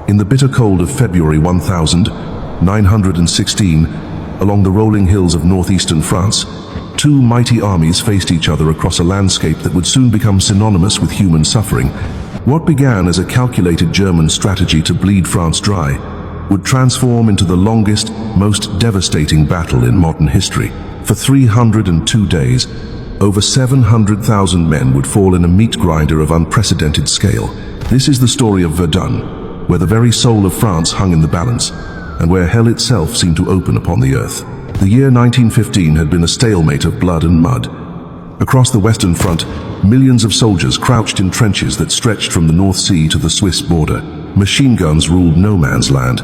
In the bitter cold of February 1916, along the rolling hills of northeastern France, two mighty armies faced each other across a landscape that would soon become synonymous with human suffering. What began as a calculated German strategy to bleed France dry would transform into the longest, most devastating battle in modern history. For 302 days, over 700,000 men would fall in a meat grinder of unprecedented scale. This is the story of Verdun, where the very soul of France hung in the balance, and where hell itself seemed to open upon the earth. The year 1915 had been a stalemate of blood and mud. Across the Western Front, millions of soldiers crouched in trenches that stretched from the North Sea to the Swiss border. Machine guns ruled no man's land.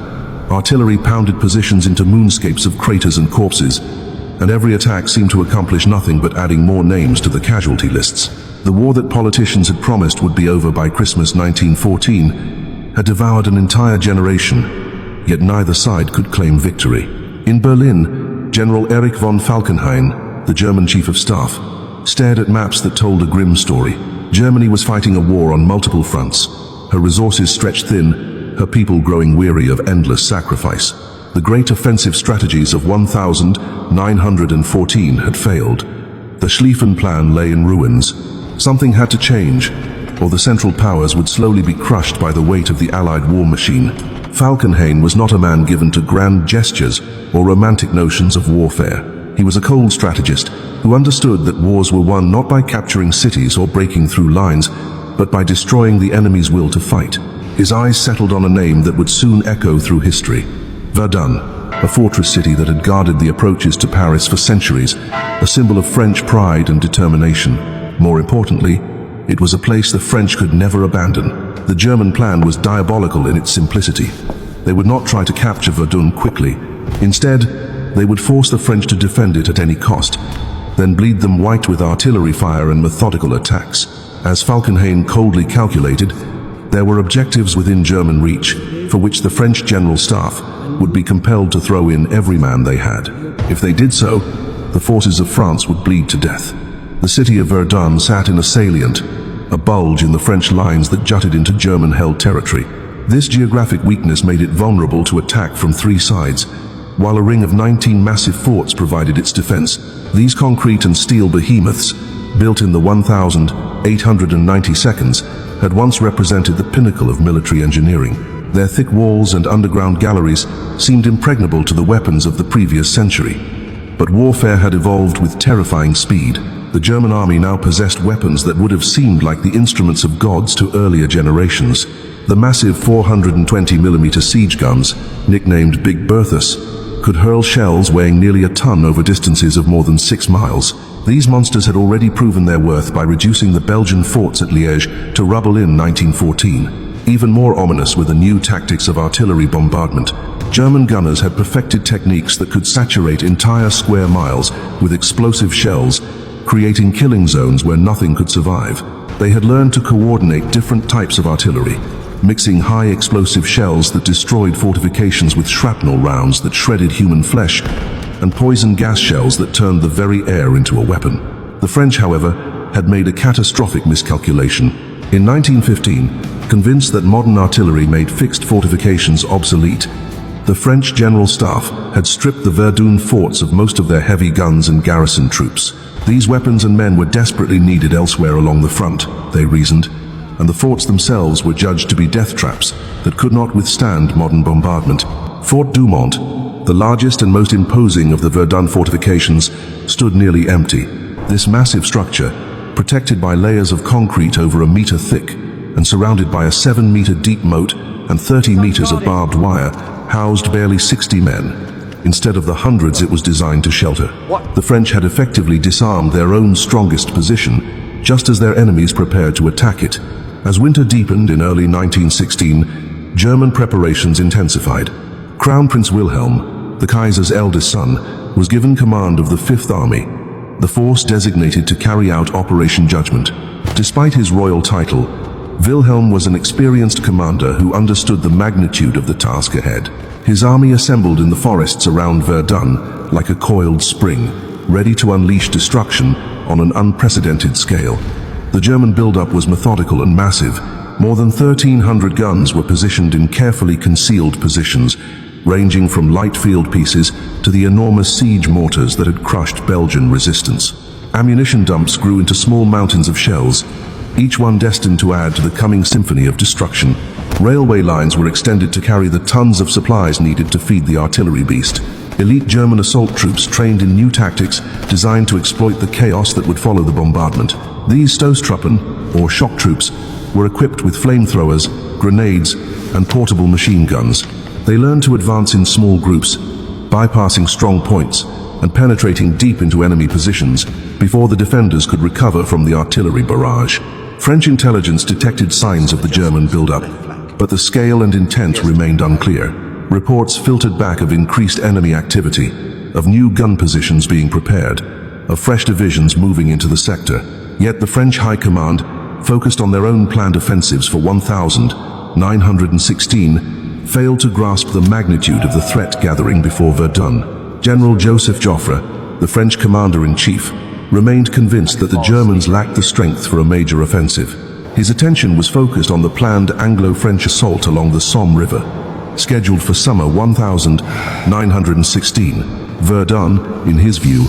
Artillery pounded positions into moonscapes of craters and corpses, and every attack seemed to accomplish nothing but adding more names to the casualty lists. The war that politicians had promised would be over by Christmas 1914 had devoured an entire generation, yet neither side could claim victory. In Berlin, General Erich von Falkenhayn, the German chief of staff, stared at maps that told a grim story. Germany was fighting a war on multiple fronts, her resources stretched thin, her people growing weary of endless sacrifice. The great offensive strategies of 1914 had failed. The Schlieffen Plan lay in ruins. Something had to change, or the Central Powers would slowly be crushed by the weight of the Allied war machine. Falkenhayn was not a man given to grand gestures or romantic notions of warfare. He was a cold strategist who understood that wars were won not by capturing cities or breaking through lines, but by destroying the enemy's will to fight. His eyes settled on a name that would soon echo through history: Verdun, a fortress city that had guarded the approaches to Paris for centuries, a symbol of French pride and determination. More importantly, it was a place the French could never abandon. The German plan was diabolical in its simplicity. They would not try to capture Verdun quickly. Instead, they would force the French to defend it at any cost, then bleed them white with artillery fire and methodical attacks. As Falkenhayn coldly calculated, there were objectives within German reach, for which the French General Staff would be compelled to throw in every man they had. If they did so, the forces of France would bleed to death. The city of Verdun sat in a salient, a bulge in the French lines that jutted into German-held territory. This geographic weakness made it vulnerable to attack from three sides, while a ring of 19 massive forts provided its defense. These concrete and steel behemoths, built in the 1892s, had once represented the pinnacle of military engineering. Their thick walls and underground galleries seemed impregnable to the weapons of the previous century. But warfare had evolved with terrifying speed. The German army now possessed weapons that would have seemed like the instruments of gods to earlier generations. The massive 420mm siege guns, nicknamed Big Berthas, could hurl shells weighing nearly a ton over distances of more than 6 miles. These monsters had already proven their worth by reducing the Belgian forts at Liège to rubble in 1914. Even more ominous were the new tactics of artillery bombardment. German gunners had perfected techniques that could saturate entire square miles with explosive shells, creating killing zones where nothing could survive. They had learned to coordinate different types of artillery, mixing high explosive shells that destroyed fortifications with shrapnel rounds that shredded human flesh, and poison gas shells that turned the very air into a weapon. The French, however, had made a catastrophic miscalculation. In 1915, convinced that modern artillery made fixed fortifications obsolete, the French General Staff had stripped the Verdun forts of most of their heavy guns and garrison troops. These weapons and men were desperately needed elsewhere along the front, they reasoned, and the forts themselves were judged to be death traps that could not withstand modern bombardment. Fort Douaumont, the largest and most imposing of the Verdun fortifications, stood nearly empty. This massive structure, protected by layers of concrete over a meter thick and surrounded by a 7-meter deep moat and 30 meters of barbed wire, housed barely 60 men, instead of the hundreds it was designed to shelter. The French had effectively disarmed their own strongest position, just as their enemies prepared to attack it. As winter deepened in early 1916, German preparations intensified. Crown Prince Wilhelm, the Kaiser's eldest son, was given command of the Fifth Army, the force designated to carry out Operation Judgment. Despite his royal title, Wilhelm was an experienced commander who understood the magnitude of the task ahead. His army assembled in the forests around Verdun like a coiled spring, ready to unleash destruction on an unprecedented scale. The German buildup was methodical and massive, More than 1,300 guns were positioned in carefully concealed positions, ranging from light field pieces to the enormous siege mortars that had crushed Belgian resistance. Ammunition dumps grew into small mountains of shells, each one destined to add to the coming symphony of destruction. Railway lines were extended to carry the tons of supplies needed to feed the artillery beast. Elite German assault troops trained in new tactics designed to exploit the chaos that would follow the bombardment. These Stoßtruppen, or shock troops, were equipped with flamethrowers, grenades, and portable machine guns. They learned to advance in small groups, bypassing strong points and penetrating deep into enemy positions before the defenders could recover from the artillery barrage. French intelligence detected signs of the German buildup, but the scale and intent remained unclear. Reports filtered back of increased enemy activity, of new gun positions being prepared, of fresh divisions moving into the sector. Yet the French High Command, focused on their own planned offensives for 1916, failed to grasp the magnitude of the threat gathering before Verdun. General Joseph Joffre, the French commander-in-chief, remained convinced that the Germans lacked the strength for a major offensive. His attention was focused on the planned Anglo-French assault along the Somme River, scheduled for summer 1916. Verdun, in his view,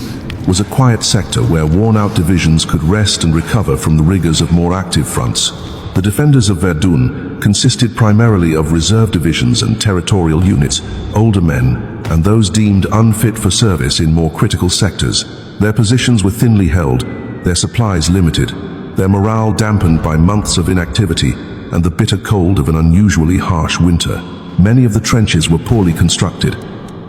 was a quiet sector where worn-out divisions could rest and recover from the rigors of more active fronts. The defenders of Verdun consisted primarily of reserve divisions and territorial units, older men, and those deemed unfit for service in more critical sectors. Their positions were thinly held, their supplies limited, their morale dampened by months of inactivity and the bitter cold of an unusually harsh winter. Many of the trenches were poorly constructed,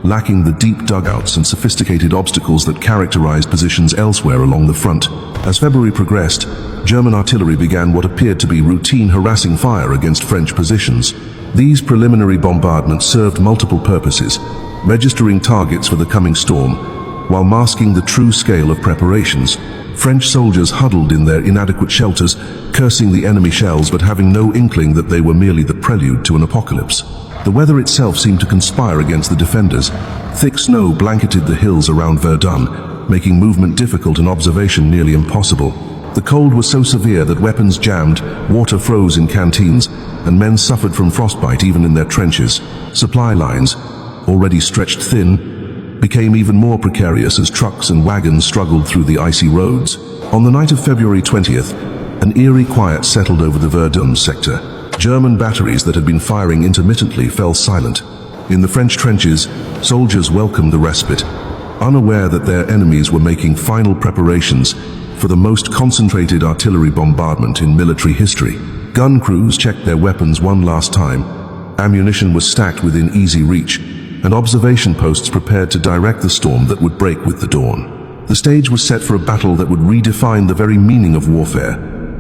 lacking the deep dugouts and sophisticated obstacles that characterized positions elsewhere along the front. As February progressed, German artillery began what appeared to be routine harassing fire against French positions. These preliminary bombardments served multiple purposes, registering targets for the coming storm, while masking the true scale of preparations. French soldiers huddled in their inadequate shelters, cursing the enemy shells but having no inkling that they were merely the prelude to an apocalypse. The weather itself seemed to conspire against the defenders. Thick snow blanketed the hills around Verdun, making movement difficult and observation nearly impossible. The cold was so severe that weapons jammed, water froze in canteens, and men suffered from frostbite even in their trenches. Supply lines, already stretched thin, became even more precarious as trucks and wagons struggled through the icy roads. On the night of February 20th, an eerie quiet settled over the Verdun sector. German batteries that had been firing intermittently fell silent. In the French trenches, soldiers welcomed the respite, unaware that their enemies were making final preparations for the most concentrated artillery bombardment in military history. Gun crews checked their weapons one last time, ammunition was stacked within easy reach, and observation posts prepared to direct the storm that would break with the dawn. The stage was set for a battle that would redefine the very meaning of warfare,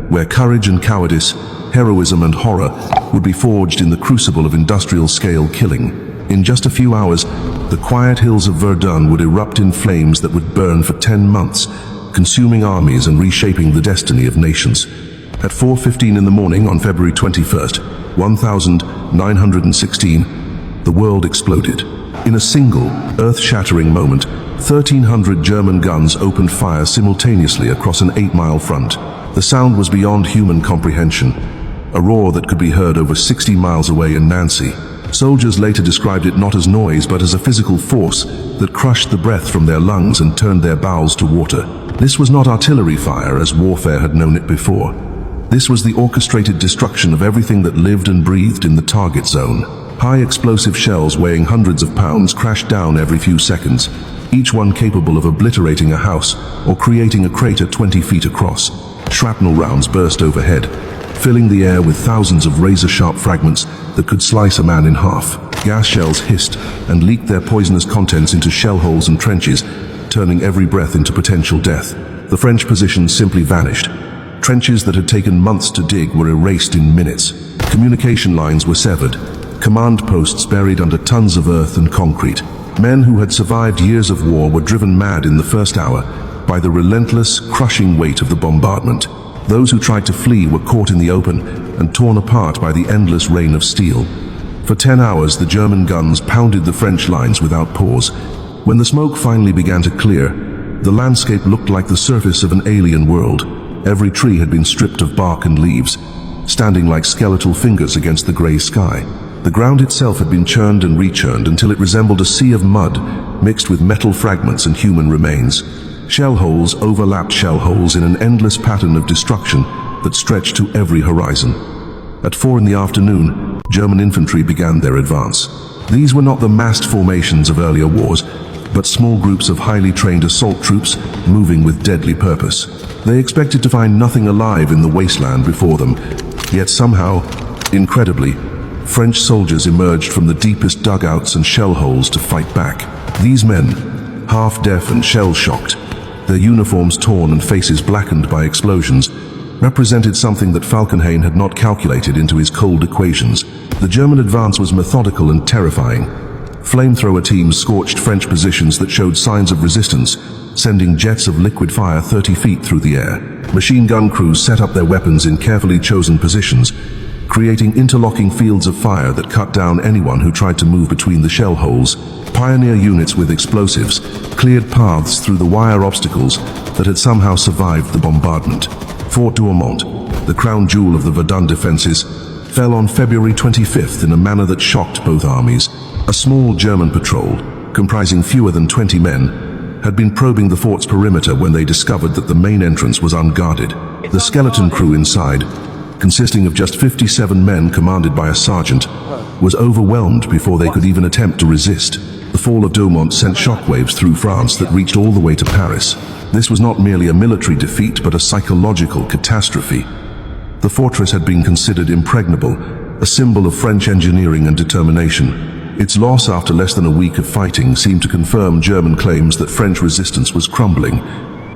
where courage and cowardice, heroism and horror would be forged in the crucible of industrial-scale killing. In just a few hours, the quiet hills of Verdun would erupt in flames that would burn for 10 months, consuming armies and reshaping the destiny of nations. At 4:15 in the morning on February 21st, 1916, the world exploded. In a single, earth-shattering moment, 1,300 German guns opened fire simultaneously across an 8-mile front. The sound was beyond human comprehension, a roar that could be heard over 60 miles away in Nancy. Soldiers later described it not as noise but as a physical force that crushed the breath from their lungs and turned their bowels to water. This was not artillery fire as warfare had known it before. This was the orchestrated destruction of everything that lived and breathed in the target zone. High explosive shells weighing hundreds of pounds crashed down every few seconds, each one capable of obliterating a house or creating a crater 20 feet across. Shrapnel rounds burst overhead, filling the air with thousands of razor-sharp fragments that could slice a man in half. Gas shells hissed and leaked their poisonous contents into shell holes and trenches, turning every breath into potential death. The French positions simply vanished. Trenches that had taken months to dig were erased in minutes. Communication lines were severed, command posts buried under tons of earth and concrete. Men who had survived years of war were driven mad in the first hour by the relentless, crushing weight of the bombardment. Those who tried to flee were caught in the open and torn apart by the endless rain of steel. For 10 hours, the German guns pounded the French lines without pause. When the smoke finally began to clear, the landscape looked like the surface of an alien world. Every tree had been stripped of bark and leaves. standing like skeletal fingers against the grey sky. The ground itself had been churned and rechurned until it resembled a sea of mud mixed with metal fragments and human remains. Shell holes overlapped shell holes in an endless pattern of destruction that stretched to every horizon. At 4 in the afternoon, German infantry began their advance. These were not the massed formations of earlier wars, but small groups of highly trained assault troops moving with deadly purpose. They expected to find nothing alive in the wasteland before them, yet somehow, incredibly, French soldiers emerged from the deepest dugouts and shell holes to fight back. These men, half-deaf and shell-shocked, their uniforms torn and faces blackened by explosions, represented something that Falkenhayn had not calculated into his cold equations. The German advance was methodical and terrifying. Flamethrower teams scorched French positions that showed signs of resistance, sending jets of liquid fire 30 feet through the air. Machine gun crews set up their weapons in carefully chosen positions, creating interlocking fields of fire that cut down anyone who tried to move between the shell holes. Pioneer units with explosives cleared paths through the wire obstacles that had somehow survived the bombardment. Fort Douaumont, the crown jewel of the Verdun defenses, fell on February 25th in a manner that shocked both armies. A small German patrol, comprising fewer than 20 men, had been probing the fort's perimeter when they discovered that the main entrance was unguarded. The skeleton crew inside, consisting of just 57 men commanded by a sergeant, was overwhelmed before they could even attempt to resist. The fall of Douaumont sent shockwaves through France that reached all the way to Paris. This was not merely a military defeat, but a psychological catastrophe. The fortress had been considered impregnable, a symbol of French engineering and determination. Its loss after less than a week of fighting seemed to confirm German claims that French resistance was crumbling.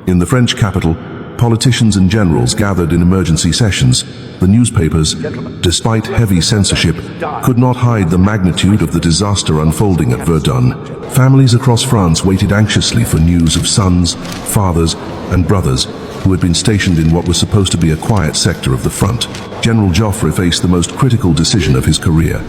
In the French capital, politicians and generals gathered in emergency sessions. The newspapers, despite heavy censorship, could not hide the magnitude of the disaster unfolding at Verdun. Families across France waited anxiously for news of sons, fathers, and brothers who had been stationed in what was supposed to be a quiet sector of the front. General Joffre faced the most critical decision of his career.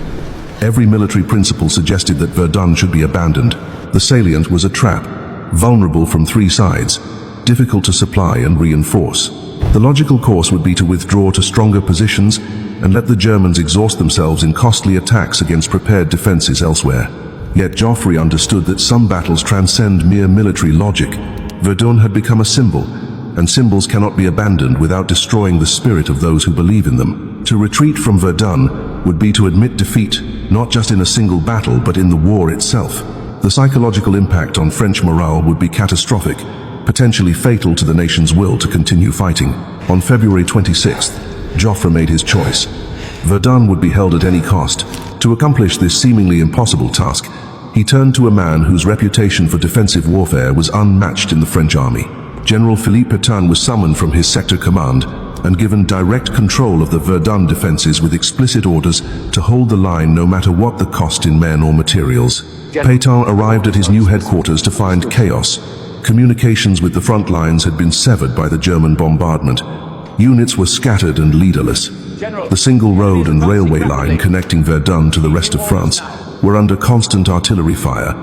Every military principle suggested that Verdun should be abandoned. The salient was a trap, vulnerable from 3 sides, difficult to supply and reinforce. The logical course would be to withdraw to stronger positions and let the Germans exhaust themselves in costly attacks against prepared defenses elsewhere. Yet Joffre understood that some battles transcend mere military logic. Verdun had become a symbol, and symbols cannot be abandoned without destroying the spirit of those who believe in them. To retreat from Verdun would be to admit defeat, not just in a single battle, but in the war itself. The psychological impact on French morale would be catastrophic, potentially fatal to the nation's will to continue fighting. On February 26th, Joffre made his choice. Verdun would be held at any cost. To accomplish this seemingly impossible task, he turned to a man whose reputation for defensive warfare was unmatched in the French army. General Philippe Pétain was summoned from his sector command and given direct control of the Verdun defenses with explicit orders to hold the line no matter what the cost in men or materials. Pétain arrived at his new headquarters to find chaos. Communications with the front lines had been severed by the German bombardment. Units were scattered and leaderless. The single road and railway line connecting Verdun to the rest of France were under constant artillery fire,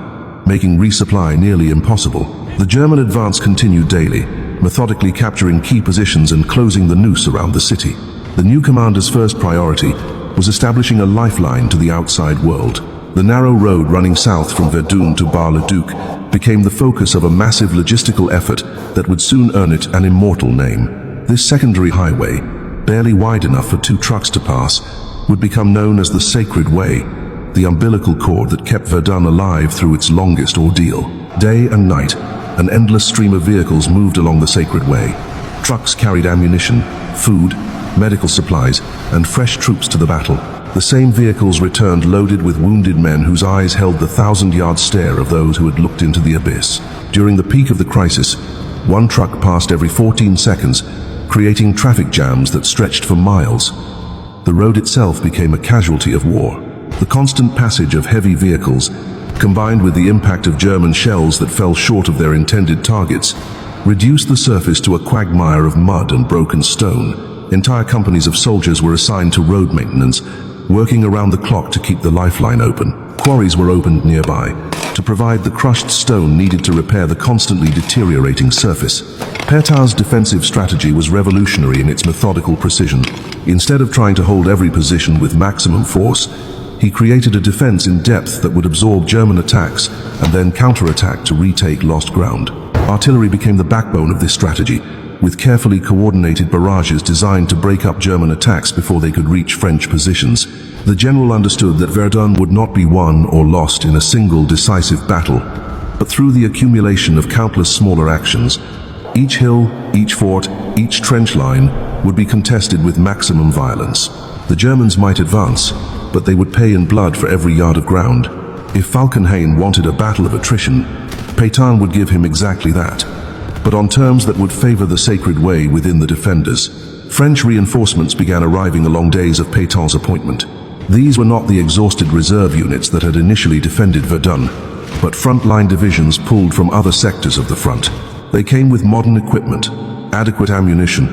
making resupply nearly impossible. The German advance continued daily, methodically capturing key positions and closing the noose around the city. The new commander's first priority was establishing a lifeline to the outside world. The narrow road running south from Verdun to Bar-le-Duc became the focus of a massive logistical effort that would soon earn it an immortal name. This secondary highway, barely wide enough for 2 trucks to pass, would become known as the Sacred Way, the umbilical cord that kept Verdun alive through its longest ordeal. Day and night, an endless stream of vehicles moved along the Sacred Way. Trucks carried ammunition, food, medical supplies, and fresh troops to the battle. The same vehicles returned loaded with wounded men whose eyes held the 1,000-yard stare of those who had looked into the abyss. During the peak of the crisis, 1 truck passed every 14 seconds, creating traffic jams that stretched for miles. The road itself became a casualty of war. The constant passage of heavy vehicles, combined with the impact of German shells that fell short of their intended targets, reduced the surface to a quagmire of mud and broken stone. Entire companies of soldiers were assigned to road maintenance, working around the clock to keep the lifeline open. Quarries were opened nearby, to provide the crushed stone needed to repair the constantly deteriorating surface. Pétain's defensive strategy was revolutionary in its methodical precision. Instead of trying to hold every position with maximum force, he created a defense in depth that would absorb German attacks and then counterattack to retake lost ground. Artillery became the backbone of this strategy, with carefully coordinated barrages designed to break up German attacks before they could reach French positions. The general understood that Verdun would not be won or lost in a single decisive battle, but through the accumulation of countless smaller actions. Each hill, each fort, each trench line would be contested with maximum violence. The Germans might advance, but they would pay in blood for every yard of ground. If Falkenhayn wanted a battle of attrition, Pétain would give him exactly that, but on terms that would favor the sacred way within the defenders. French reinforcements began arriving along days of Pétain's appointment. These were not the exhausted reserve units that had initially defended Verdun, but frontline divisions pulled from other sectors of the front. They came with modern equipment, adequate ammunition,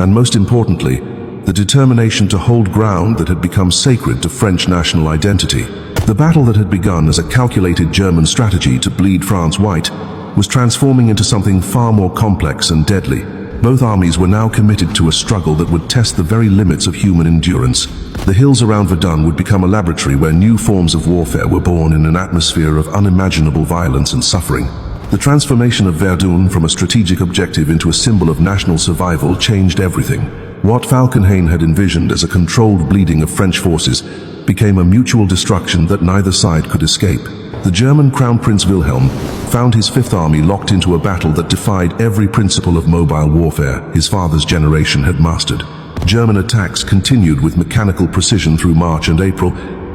and most importantly, the determination to hold ground that had become sacred to French national identity. The battle that had begun as a calculated German strategy to bleed France white was transforming into something far more complex and deadly. Both armies were now committed to a struggle that would test the very limits of human endurance. The hills around Verdun would become a laboratory where new forms of warfare were born in an atmosphere of unimaginable violence and suffering. The transformation of Verdun from a strategic objective into a symbol of national survival changed everything. What Falkenhayn had envisioned as a controlled bleeding of French forces became a mutual destruction that neither side could escape. The German Crown Prince Wilhelm found his Fifth Army locked into a battle that defied every principle of mobile warfare his father's generation had mastered. German attacks continued with mechanical precision through March and April,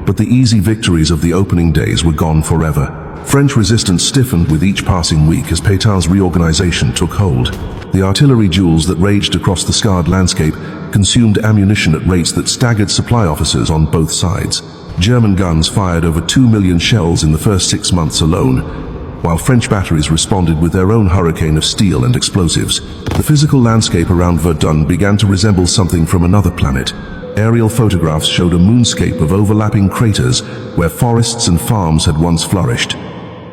but the easy victories of the opening days were gone forever. French resistance stiffened with each passing week as Pétain's reorganization took hold. The artillery duels that raged across the scarred landscape consumed ammunition at rates that staggered supply officers on both sides. German guns fired over 2 million shells in the first 6 months alone, while French batteries responded with their own hurricane of steel and explosives. The physical landscape around Verdun began to resemble something from another planet. Aerial photographs showed a moonscape of overlapping craters where forests and farms had once flourished.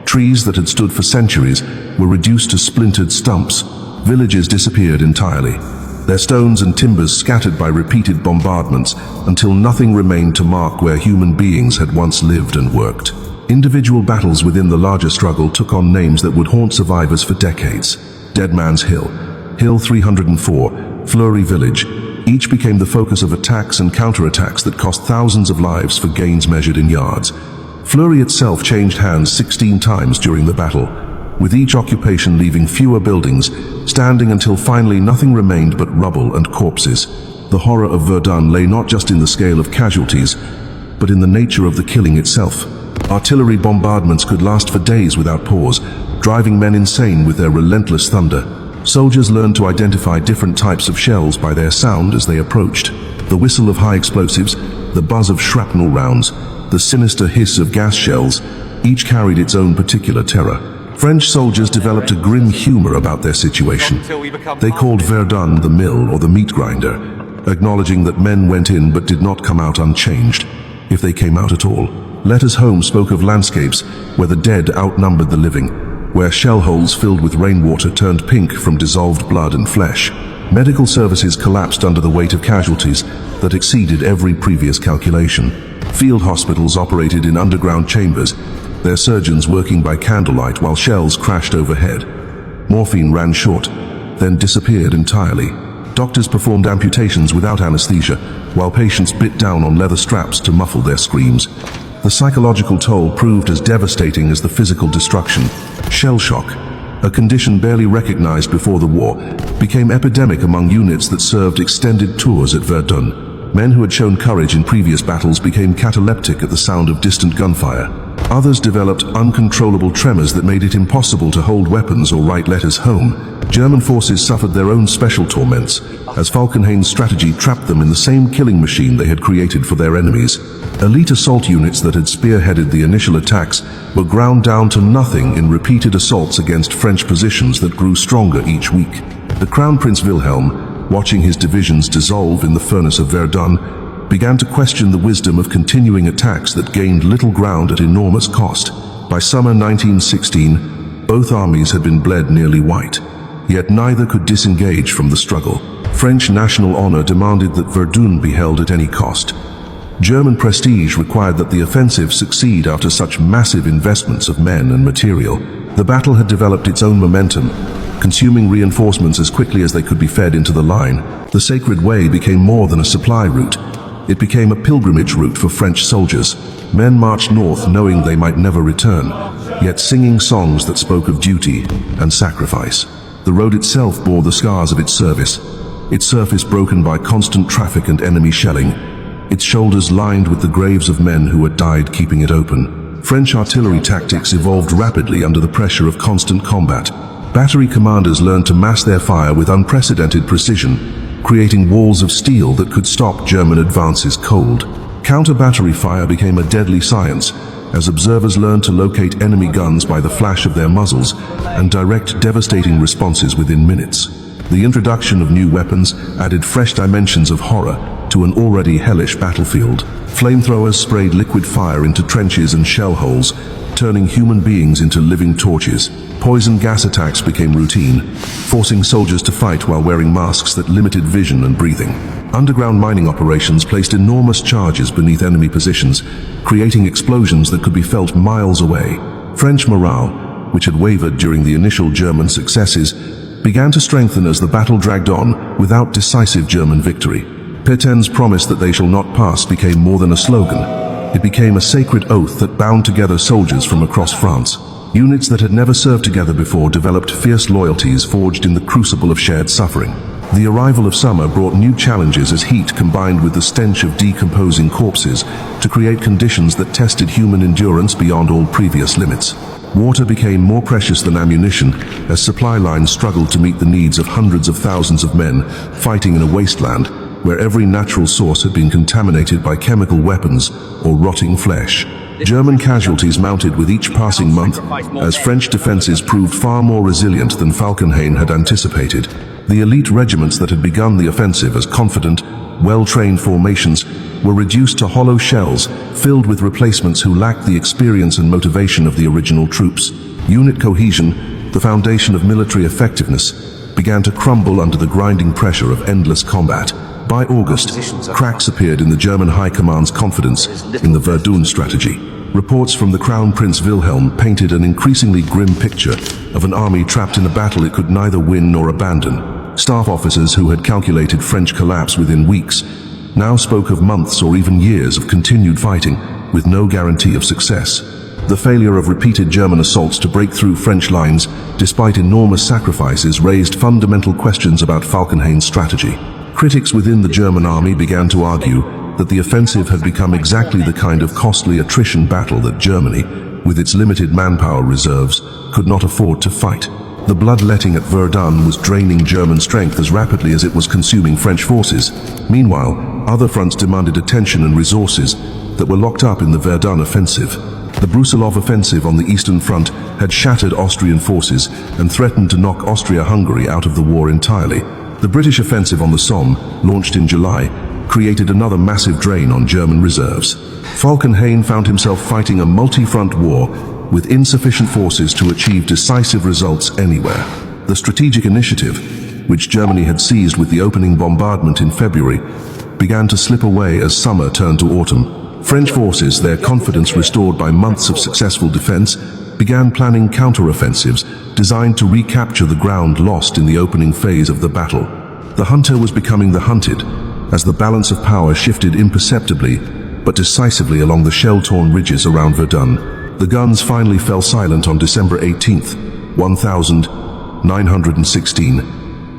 Trees that had stood for centuries were reduced to splintered stumps. Villages disappeared entirely, their stones and timbers scattered by repeated bombardments until nothing remained to mark where human beings had once lived and worked. Individual battles within the larger struggle took on names that would haunt survivors for decades. Dead Man's Hill, Hill 304, Fleury Village, each became the focus of attacks and counterattacks that cost thousands of lives for gains measured in yards. Fleury itself changed hands 16 times during the battle, with each occupation leaving fewer buildings standing until finally nothing remained but rubble and corpses. The horror of Verdun lay not just in the scale of casualties, but in the nature of the killing itself. Artillery bombardments could last for days without pause, driving men insane with their relentless thunder. Soldiers learned to identify different types of shells by their sound as they approached. The whistle of high explosives, the buzz of shrapnel rounds, the sinister hiss of gas shells, each carried its own particular terror. French soldiers developed a grim humor about their situation. They called Verdun the mill or the meat grinder, acknowledging that men went in but did not come out unchanged, if they came out at all. Letters home spoke of landscapes where the dead outnumbered the living, where shell holes filled with rainwater turned pink from dissolved blood and flesh. Medical services collapsed under the weight of casualties that exceeded every previous calculation. Field hospitals operated in underground chambers, their surgeons working by candlelight while shells crashed overhead. Morphine ran short, then disappeared entirely. Doctors performed amputations without anesthesia, while patients bit down on leather straps to muffle their screams. The psychological toll proved as devastating as the physical destruction. Shell shock, a condition barely recognized before the war, became epidemic among units that served extended tours at Verdun. Men who had shown courage in previous battles became cataleptic at the sound of distant gunfire. Others developed uncontrollable tremors that made it impossible to hold weapons or write letters home. German forces suffered their own special torments, as Falkenhayn's strategy trapped them in the same killing machine they had created for their enemies. Elite assault units that had spearheaded the initial attacks were ground down to nothing in repeated assaults against French positions that grew stronger each week. The Crown Prince Wilhelm, watching his divisions dissolve in the furnace of Verdun, began to question the wisdom of continuing attacks that gained little ground at enormous cost. By summer 1916, both armies had been bled nearly white, yet neither could disengage from the struggle. French national honor demanded that Verdun be held at any cost. German prestige required that the offensive succeed after such massive investments of men and material. The battle had developed its own momentum, consuming reinforcements as quickly as they could be fed into the line. The Sacred Way became more than a supply route. It became a pilgrimage route for French soldiers. Men marched north knowing they might never return, yet singing songs that spoke of duty and sacrifice. The road itself bore the scars of its service, its surface broken by constant traffic and enemy shelling, its shoulders lined with the graves of men who had died keeping it open. French artillery tactics evolved rapidly under the pressure of constant combat. Battery commanders learned to mass their fire with unprecedented precision, creating walls of steel that could stop German advances cold. Counter-battery fire became a deadly science, as observers learned to locate enemy guns by the flash of their muzzles and direct devastating responses within minutes. The introduction of new weapons added fresh dimensions of horror to an already hellish battlefield. Flamethrowers sprayed liquid fire into trenches and shell holes, turning human beings into living torches. Poison gas attacks became routine, forcing soldiers to fight while wearing masks that limited vision and breathing. Underground mining operations placed enormous charges beneath enemy positions, creating explosions that could be felt miles away. French morale, which had wavered during the initial German successes, began to strengthen as the battle dragged on without decisive German victory. Petain's promise that they shall not pass became more than a slogan. It became a sacred oath that bound together soldiers from across France. Units that had never served together before developed fierce loyalties forged in the crucible of shared suffering. The arrival of summer brought new challenges as heat combined with the stench of decomposing corpses to create conditions that tested human endurance beyond all previous limits. Water became more precious than ammunition as supply lines struggled to meet the needs of hundreds of thousands of men fighting in a wasteland where every natural source had been contaminated by chemical weapons or rotting flesh. German casualties mounted with each passing month as French defenses proved far more resilient than Falkenhayn had anticipated. The elite regiments that had begun the offensive as confident, well-trained formations were reduced to hollow shells filled with replacements who lacked the experience and motivation of the original troops. Unit cohesion, the foundation of military effectiveness, began to crumble under the grinding pressure of endless combat. By August, cracks appeared in the German High Command's confidence in the Verdun strategy. Reports from the Crown Prince Wilhelm painted an increasingly grim picture of an army trapped in a battle it could neither win nor abandon. Staff officers who had calculated French collapse within weeks now spoke of months or even years of continued fighting with no guarantee of success. The failure of repeated German assaults to break through French lines, despite enormous sacrifices, raised fundamental questions about Falkenhayn's strategy. Critics within the German army began to argue that the offensive had become exactly the kind of costly attrition battle that Germany, with its limited manpower reserves, could not afford to fight. The bloodletting at Verdun was draining German strength as rapidly as it was consuming French forces. Meanwhile, other fronts demanded attention and resources that were locked up in the Verdun offensive. The Brusilov offensive on the Eastern Front had shattered Austrian forces and threatened to knock Austria-Hungary out of the war entirely. The British offensive on the Somme, launched in July, created another massive drain on German reserves. Falkenhayn found himself fighting a multi-front war with insufficient forces to achieve decisive results anywhere. The strategic initiative, which Germany had seized with the opening bombardment in February, began to slip away as summer turned to autumn. French forces, their confidence restored by months of successful defense, began planning counter-offensives designed to recapture the ground lost in the opening phase of the battle. The hunter was becoming the hunted, as the balance of power shifted imperceptibly but decisively along the shell-torn ridges around Verdun. The guns finally fell silent on December 18th, 1916,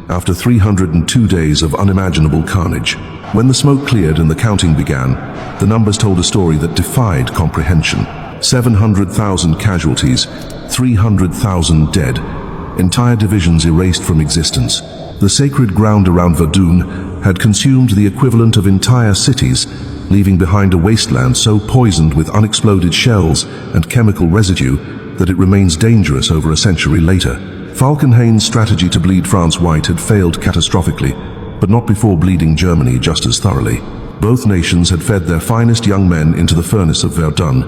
after 302 days of unimaginable carnage. When the smoke cleared and the counting began, the numbers told a story that defied comprehension. 700,000 casualties, 300,000 dead, entire divisions erased from existence. The sacred ground around Verdun had consumed the equivalent of entire cities, leaving behind a wasteland so poisoned with unexploded shells and chemical residue that it remains dangerous over a century later. Falkenhayn's strategy to bleed France white had failed catastrophically, but not before bleeding Germany just as thoroughly. Both nations had fed their finest young men into the furnace of Verdun,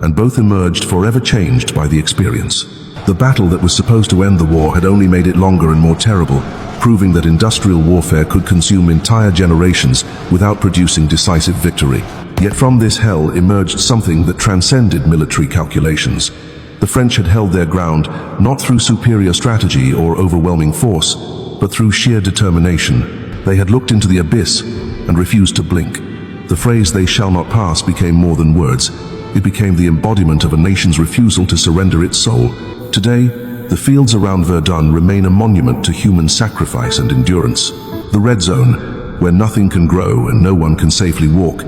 and both emerged forever changed by the experience. The battle that was supposed to end the war had only made it longer and more terrible, proving that industrial warfare could consume entire generations without producing decisive victory. Yet from this hell emerged something that transcended military calculations. The French had held their ground not through superior strategy or overwhelming force, but through sheer determination. They had looked into the abyss and refused to blink. The phrase "they shall not pass" became more than words. It became the embodiment of a nation's refusal to surrender its soul. Today, the fields around Verdun remain a monument to human sacrifice and endurance. The Red Zone, where nothing can grow and no one can safely walk,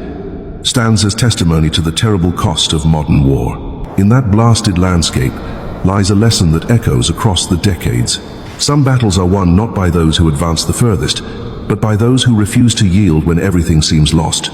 stands as testimony to the terrible cost of modern war. In that blasted landscape lies a lesson that echoes across the decades. Some battles are won not by those who advance the furthest, but by those who refuse to yield when everything seems lost.